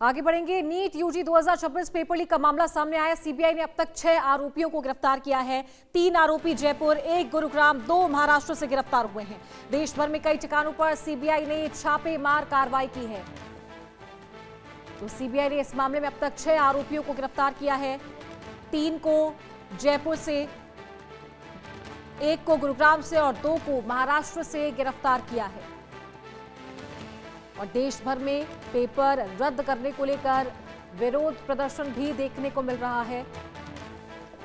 आगे बढ़ेंगे। NEET UG 2026 paper leak का मामला सामने आया। सीबीआई ने अब तक 6 आरोपियों को गिरफ्तार किया है। 3 आरोपी जयपुर, 1 गुरुग्राम, 2 महाराष्ट्र से गिरफ्तार हुए हैं। देश भर में कई ठिकानों पर सीबीआई ने छापेमार कार्रवाई की है। तो सीबीआई ने इस मामले में अब तक 6 आरोपियों को गिरफ्तार किया है। 3 को जयपुर से, 1 को गुरुग्राम से और 2 को महाराष्ट्र से गिरफ्तार किया है। और देश भर में पेपर रद्द करने को लेकर विरोध प्रदर्शन भी देखने को मिल रहा है।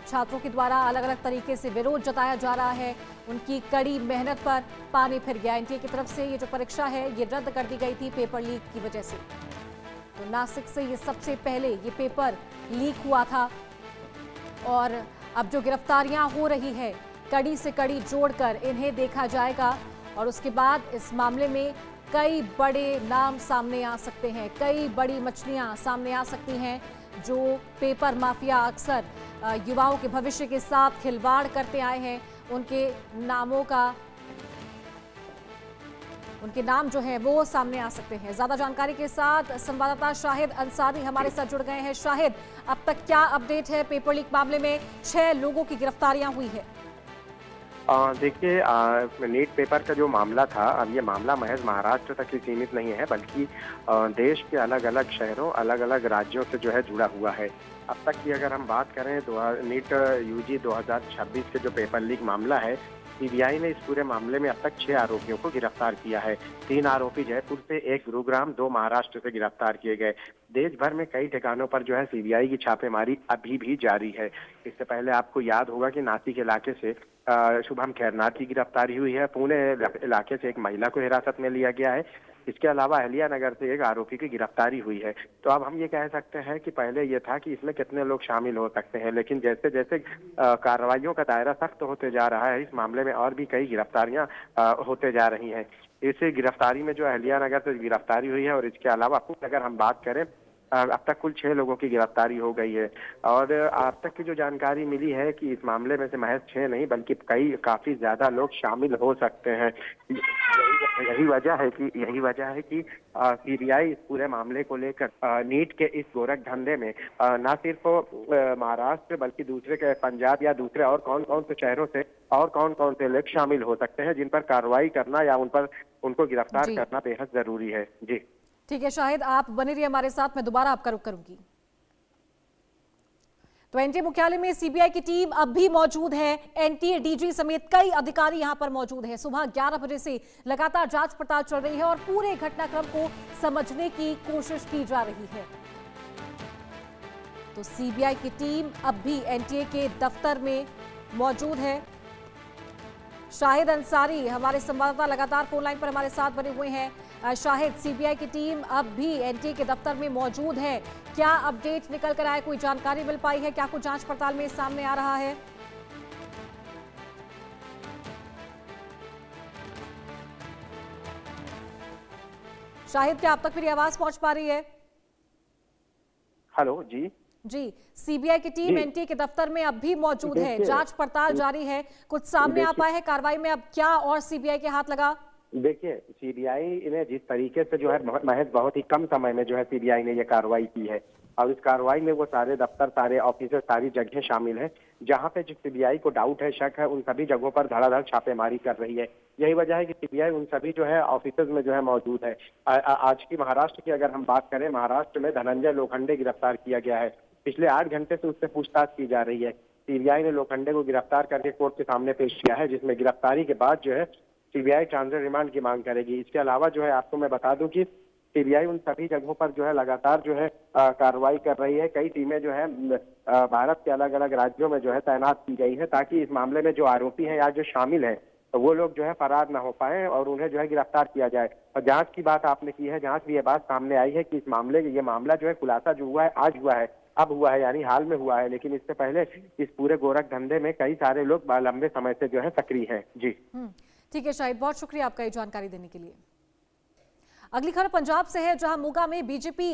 छात्रों के द्वारा अलग अलग तरीके से विरोध जताया जा रहा है। उनकी कड़ी मेहनत पर पानी फिर गया। एनटीए की तरफ से ये जो परीक्षा है ये रद्द कर दी गई थी पेपर लीक की वजह से। तो नासिक से ये सबसे पहले ये पेपर लीक हुआ था और अब जो गिरफ्तारियां हो रही है कड़ी से कड़ी जोड़कर इन्हें देखा जाएगा और उसके बाद इस मामले में कई बड़े नाम सामने आ सकते हैं, कई बड़ी मछलियां सामने आ सकती हैं। जो पेपर माफिया अक्सर युवाओं के भविष्य के साथ खिलवाड़ करते आए हैं, उनके नाम जो है वो सामने आ सकते हैं। ज्यादा जानकारी के साथ संवाददाता शाहिद अंसारी हमारे साथ जुड़ गए हैं। शाहिद, अब तक क्या अपडेट है? पेपर लीक मामले में 6 लोगों की गिरफ्तारियां हुई है। देखिए, नीट पेपर का जो मामला था, अब ये मामला महज महाराष्ट्र तक ही सीमित नहीं है, बल्कि देश के अलग अलग शहरों, अलग अलग राज्यों से जो है जुड़ा हुआ है। अब तक की अगर हम बात करें तो नीट यूजी 2026 के जो पेपर लीक मामला है, सीबीआई ने इस पूरे मामले में अब तक 6 आरोपियों को गिरफ्तार किया है। 3 आरोपी जयपुर से, 1 गुरुग्राम, 2 महाराष्ट्र से गिरफ्तार किए गए। देश भर में कई ठिकानों पर जो है सीबीआई की छापेमारी अभी भी जारी है। इससे पहले आपको याद होगा कि नासिक इलाके से शुभम खैरनाथ की गिरफ्तारी हुई है। पुणे इलाके से एक महिला को हिरासत में लिया गया है। इसके अलावा अहलिया नगर से एक आरोपी की गिरफ्तारी हुई है। तो अब हम ये कह सकते हैं कि पहले ये था कि इसमें कितने लोग शामिल हो सकते हैं, लेकिन जैसे जैसे कार्रवाइयों का दायरा सख्त होते जा रहा है, इस मामले में और भी कई गिरफ्तारियां होते जा रही हैं। इस गिरफ्तारी में जो अहलिया नगर से गिरफ्तारी हुई है और इसके अलावा अगर हम बात करें, अब तक कुल 6 लोगों की गिरफ्तारी हो गई है। और अब तक की जो जानकारी मिली है कि इस मामले में से महज 6 नहीं बल्कि काफी ज्यादा लोग शामिल हो सकते हैं। यही वजह है कि सीबीआई इस पूरे मामले को लेकर नीट के इस गोरख धंधे में न सिर्फ महाराष्ट्र बल्कि दूसरे के पंजाब या दूसरे और कौन कौन से शहरों से और कौन कौन से लोग शामिल हो सकते हैं, जिन पर कार्रवाई करना या उनको गिरफ्तार करना बेहद जरूरी है। जी ठीक है शाहिद, आप बने रहिए हमारे साथ, मैं दोबारा आपका रुख करूंगी। तो एनटीए मुख्यालय में सीबीआई की टीम अब भी मौजूद है। एनटीए डीजी समेत कई अधिकारी यहां पर मौजूद हैं। सुबह 11 बजे से लगातार जांच पड़ताल चल रही है और पूरे घटनाक्रम को समझने की कोशिश की जा रही है। तो सीबीआई की टीम अब भी एनटीए के दफ्तर में मौजूद है। शाहिद अंसारी हमारे संवाददाता लगातार फोन लाइन पर हमारे साथ बने हुए हैं। शाहिद, सीबीआई की टीम अब भी एनटीए के दफ्तर में मौजूद है। क्या अपडेट निकल कर आए? कोई जानकारी मिल पाई है? क्या कुछ जांच पड़ताल में सामने आ रहा है? शाहिद, क्या आप तक मेरी आवाज पहुंच पा रही है? हेलो जी, सीबीआई की टीम एनटीए के दफ्तर में अब भी मौजूद है। जांच पड़ताल जारी है। कुछ सामने आ पाए है कार्रवाई में? अब क्या और सीबीआई के हाथ लगा? देखिए, सीबीआई ने जिस तरीके से जो है महज बहुत ही कम समय में जो है सीबीआई ने ये कार्रवाई की है और इस कार्रवाई में वो सारे दफ्तर, सारे ऑफिसर, सारी जगह शामिल है जहां पे जो सीबीआई को डाउट है, शक है, उन सभी जगहों पर धड़ाधड़ छापेमारी कर रही है। यही वजह है कि सीबीआई उन सभी जो है ऑफिसर्स में जो है मौजूद है। आज की महाराष्ट्र की अगर हम बात करें, महाराष्ट्र में धनंजय लोखंडे गिरफ्तार किया गया है। पिछले 8 घंटे से उससे पूछताछ की जा रही है। सीबीआई ने लोखंडे को गिरफ्तार करके कोर्ट के सामने पेश किया है, जिसमें गिरफ्तारी के बाद जो है सीबीआई ट्रांजिट रिमांड की मांग करेगी। इसके अलावा जो है आपको मैं बता दूं कि सीबीआई उन सभी जगहों पर जो है लगातार जो है कार्रवाई कर रही है। कई टीमें जो है भारत के अलग अलग राज्यों में जो है तैनात की गई है, ताकि इस मामले में जो आरोपी हैं या जो शामिल हैं तो वो लोग जो है फरार न हो पाए और उन्हें जो है गिरफ्तार किया जाए। और जांच की बात आपने की है, जांच में ये बात सामने आई है कि ये मामला जो है खुलासा जो हुआ है आज हुआ है, अब हुआ है, यानी हाल में हुआ है, लेकिन इससे पहले इस पूरे गोरख धंधे में कई सारे लोग लंबे समय से जो है सक्रिय हैं। जी ठीक है शाहिद, बहुत शुक्रिया आपका ये जानकारी देने के लिए। अगली खबर पंजाब से है, जहां मोगा में बीजेपी